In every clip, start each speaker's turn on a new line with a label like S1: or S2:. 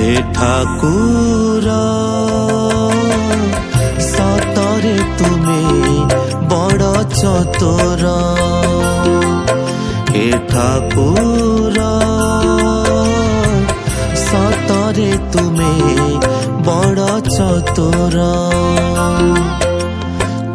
S1: हे ठाकुर सतरे तुमे बड़ चतुर हे ठाकुर सतरे तुमे बड़ चतुर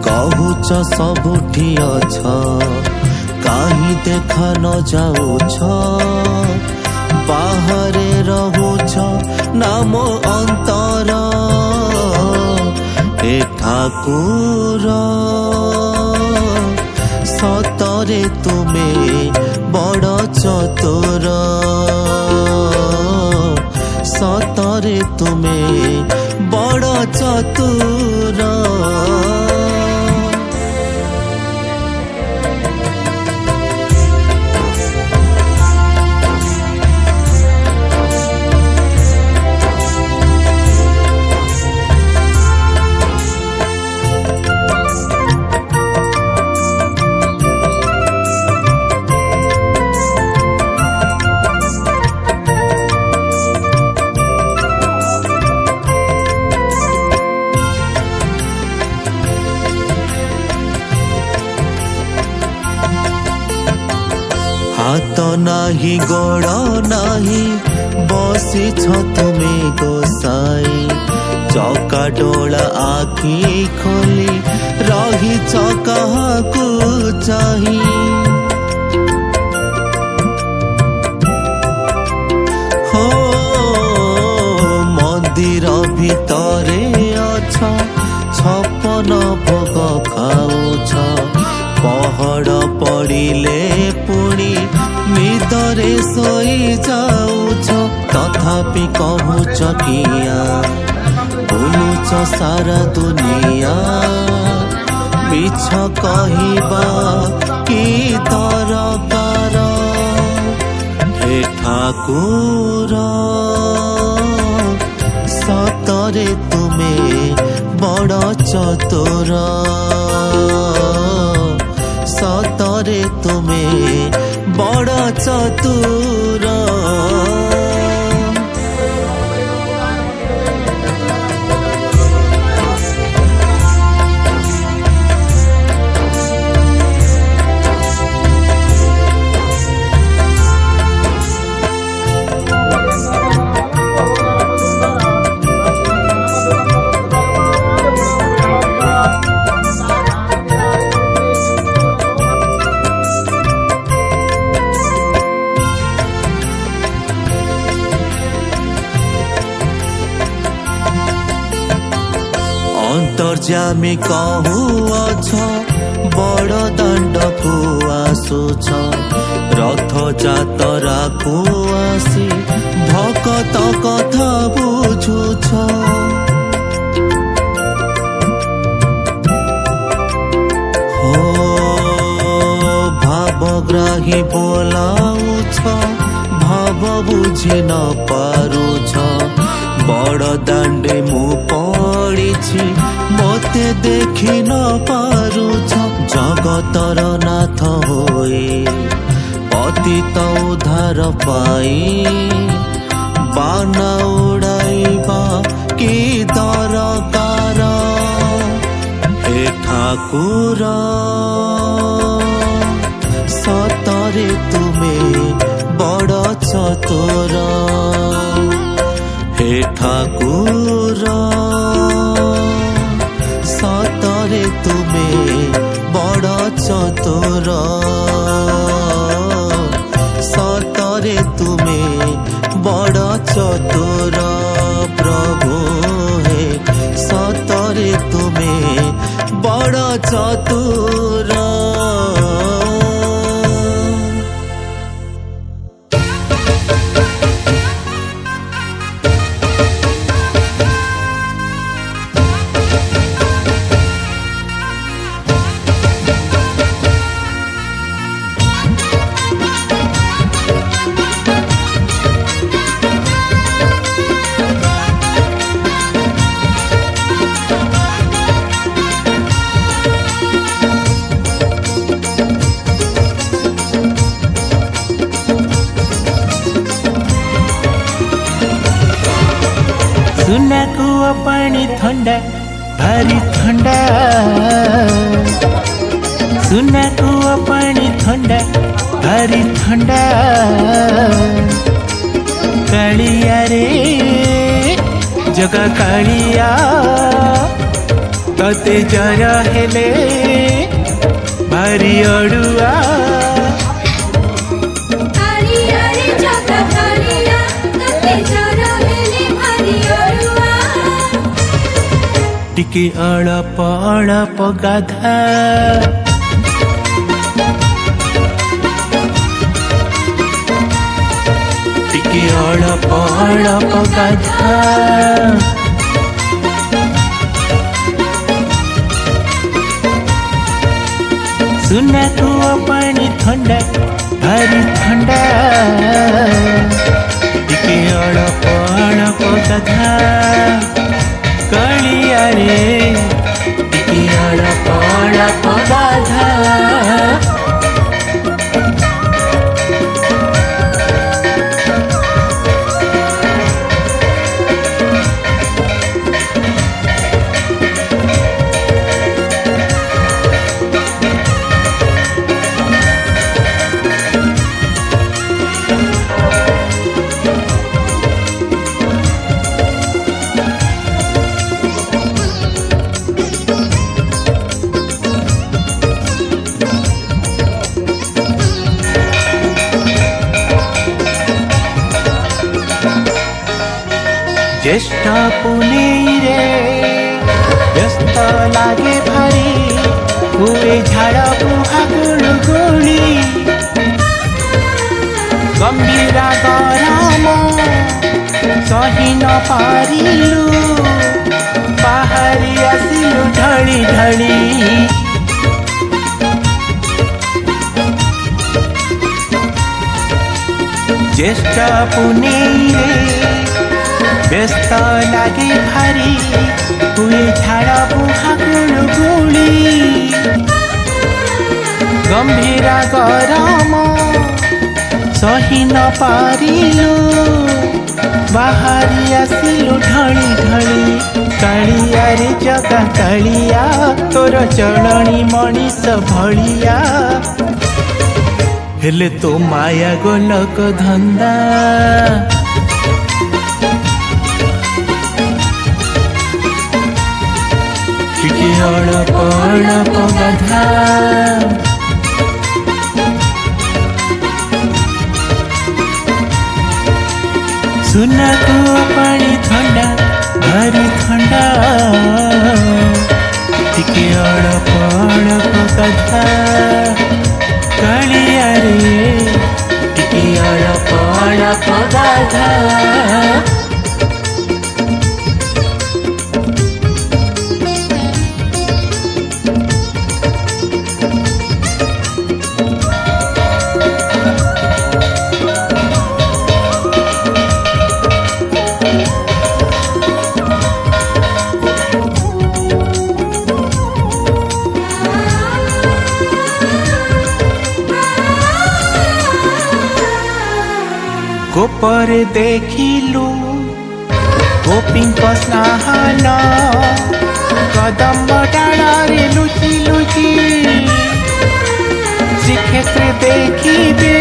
S1: कहूच सबुठी अछ काहीं देखा न जाऊछ बाहरे रहुछ नाम अंतर हे ठाकुर सतरे तुमे बड़ चतुर सतरे तुमे बड़ चतुर हाथ नाही गोड़ नाही बसी तुमे गोसाई चौका डोला आखि खोली रही चकाहाकू चाही हो मंदिर भितरे अच्छा छपन भोग खाऊछ पहड़ पड़िले पुणी निदरे सोई जाऊछ तथापि कहूच किया बुलुच सारा दुनिया मिछ कहिबा कि दरकार हे ठाकुर सतरे तुमे बड़ चतुर सतरे तुमे बड़ चतुर अंतर्जामी कहूअछ बड़ दाण्ड को आसुछ रथ जातरा को आसी भकत कथा बुझुछ हो भावग्राही बोलाउछ भाव बुझी न पारुछ बड़ दाण्डे मु पड़िछि मते देखि न पारुछ जगतर नाथ होए पतित उद्धार पाई बाना उड़ाइबा कि दरकार हे ठाकुर सतरे तुमे बड़ चतुर हे ठाकुर सतरे तुमे बड़ चतुर सतरे तुमे बड़ चतुर प्रभु हे सतरे तुमे बड़ चतुर सुना कुआ पानी ठंडा भारी ठंडा सुना कुआ पानी ठंडा भारी ठंडा कालिया रे जगा कालिया तते जरा हेले भारी अड़ुआ टिके अड़प अड़प गाधा टिके अड़प अड़प गाधा सुना कुआ पानी ठंडा भारी ठंडा टिके अड़प अड़प गाधा कालिया रे टिके अड़प अड़प गाधा ज्येष्ठ पुनेरे व्यस्त लागे भारी हुए झाड़ बुहा गुड़गुड़ी गंभीरा गरम सही न पारिलु बाहरी आसिलु ढली ढली ज्येष्ठ पुनेरे व्यस्त लागे भारी हुए झाड़ बुहा गुड़गुड़ी गंभीरा गरम सही न पारिलु बाहरी आसिलु ढली ढली कालिया रे जगा कालिया तोर चलणी मनीष भलिया हेले तो माया गोलक धंदा टिके अड़प अड़प गाधा सुना कुआ पानी ठंडा भारी ठंडा टिके अड़प अड़प गाधा कालिया रे टिके अड़प अड़प गाधा गोपर देखिलु गोपी स्नान कदम्ब डाड़े लुचि लुचि श्रीक्षेत्र देखिबे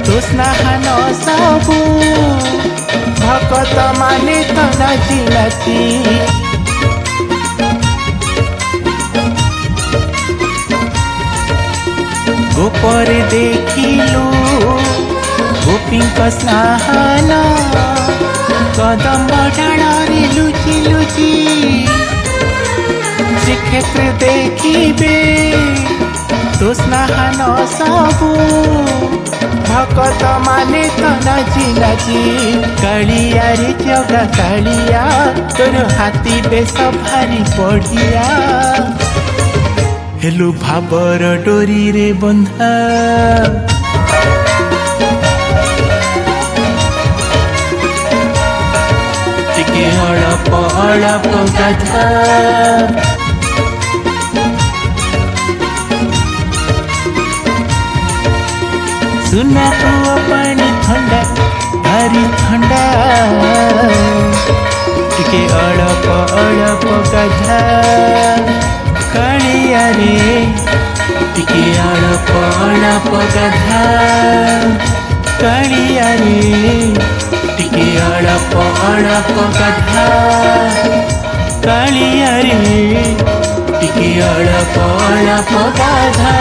S1: तो स्नान सबु भगत माने तो नाची नाची गोपर देखिलु गोपी स्नान कदम्ब डाड़े लुचि लुचि श्रीक्षेत्र देखिबे तो स्नान सबु भगत माने तो नाची नाची कालिया रे जगा कालिया तोर हाथी बेश भारी बढ़िया हेलु भाबर डोरी रे बंधा टिके अड़प अड़प गाधा सुना कुआ पानी ठंडा भारी ठंडा ଟିକେ ଅଳପ ଅଳପ ଗାଧା କାଳିଆ ରେ ଟିକେ ଅଳପ ଅଳପ ଗାଧା କାଳିଆ ରେ ଟିକେ ଅଳପ ଅଳପ ଗାଧା କାଳିଆ ରେ ଟିକେ ଅଳପ ଅଳପ ଗାଧା।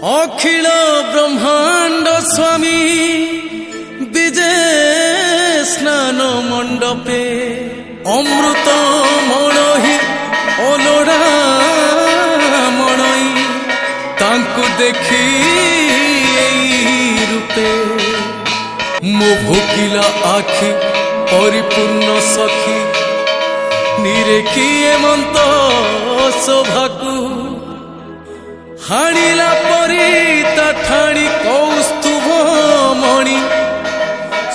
S2: अखिल ब्रह्मांड स्वामी विजे स्नान मंडपे अमृत मणहि अलोड़ा मणई तांकु देखी रूपे मो भोकिला आखि परिपूर्ण सखी निरेखी एमंत शोभाकू हाणिला परी ता ठाणी कौस्तुभ मणि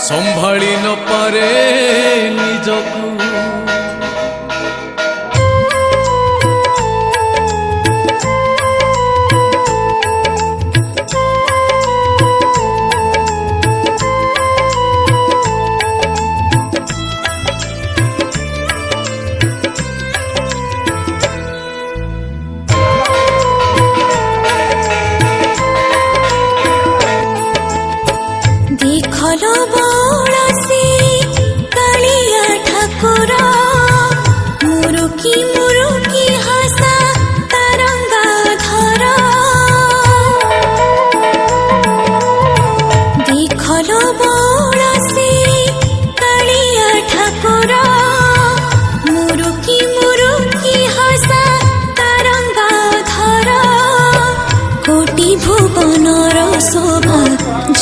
S2: संभाली न पारे निजकू।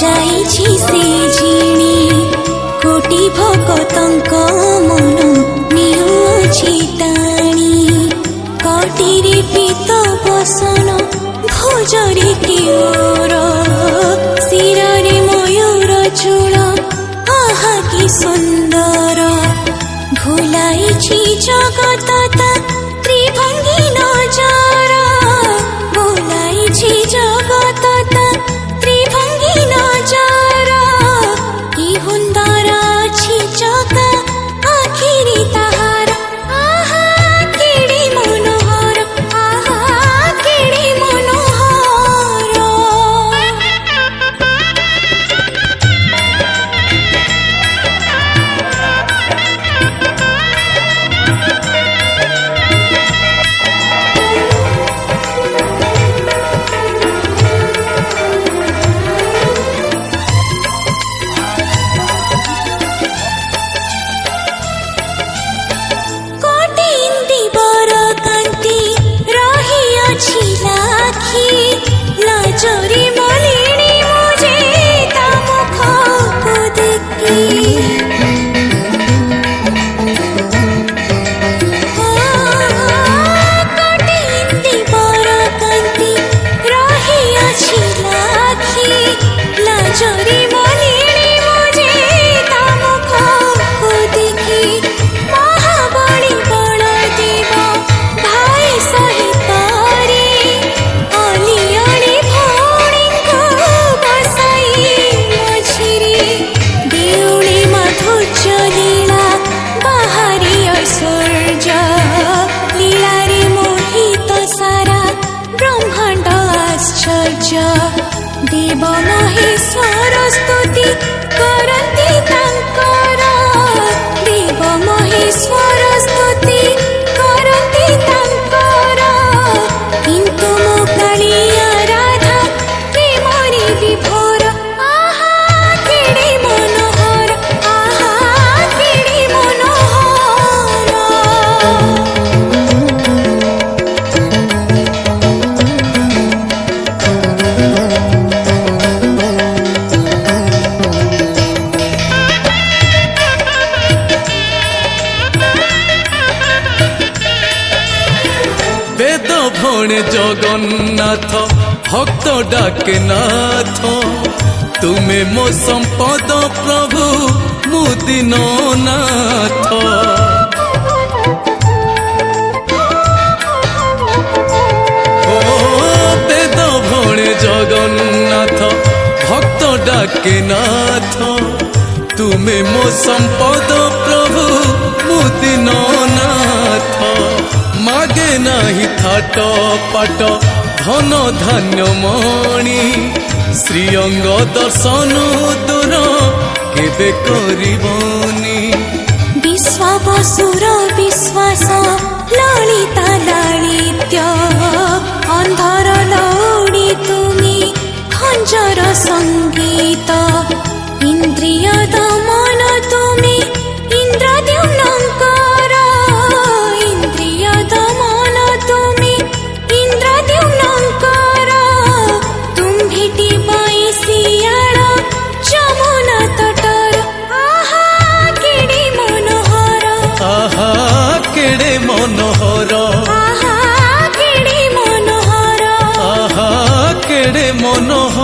S3: जाइछि से जिणी कोटि भगतंक मन निउछि टाणी कटिरे पीत बसन भोजरे किओर शिरे मयूर चूल आहा कि सुंदर भुलाइछि जगत त्रिभंगी नजर भुलाइछि जगत त्रिभंगी नजर कि हुंदर अछि जगा आखिरी ताहार आहा केड़ी मनोहर आहा केड़ी मनोहर। लाजरी मलिनी मुझे ता मुख को देखी कोटि इंदी बर कांति रही अछि लाखी लाजरी मलिनी मुझे ता मुख को देखी महाबली बड़ देव भाई सहित रे अलियली भौणी को बसाई मझिरे देउली माधुर्य लीला बाहरी ऐश्वर्य लीला रे मोहित सारा ब्रह्मांड आश्चर्य देव महेश्वर स्तुति करती तांकर देव महेश्वर स्तुति करती तांकर किंतु मो कालिया राधा प्रेमरे विभोर आहा केड़े मनोहर आहा केड़े मनोहर।
S2: वेद भणे जगन्नाथ भक्त डाके नाथ तुमे मो संपद प्रभु मुदिन नाथ ओ ডাকে নাথ তুমে মো সম্পদ প্রভু মুদিন নাথ মাগে নাহি থাট পাট ধন ধান্য মণি শ্রীঅঙ্গ দর্শন দূর কেবে করিবনি
S3: ବିଶ୍ୱାବସୁର ବିଶ୍ୱାସ ଲଳିତା ଲାଳିତ୍ୟ ଅନ୍ଧର ଲଉଡ଼ି ତୁମି ଖଞ୍ଜର ସଙ୍ଗୀତ ଇନ୍ଦ୍ରିୟ ଦମନ ତୁମି ଇନ୍ଦ୍ରଦ୍ୟୁମ୍ନଙ୍କର ଇନ୍ଦ୍ରିୟ ଦମନ ତୁମି ଇନ୍ଦ୍ରଦ୍ୟୁମ୍ନଙ୍କର ତୁମ୍ଭିଟି ବଇଁଶିଆଳ ଯମୁନା ତଟର ଆହା କେଡ଼େ ମନୋହର
S2: আহা কেড়ে মনোহর
S3: আহা কেড়ে মনোহর
S2: আহা কেড়ে মনোহর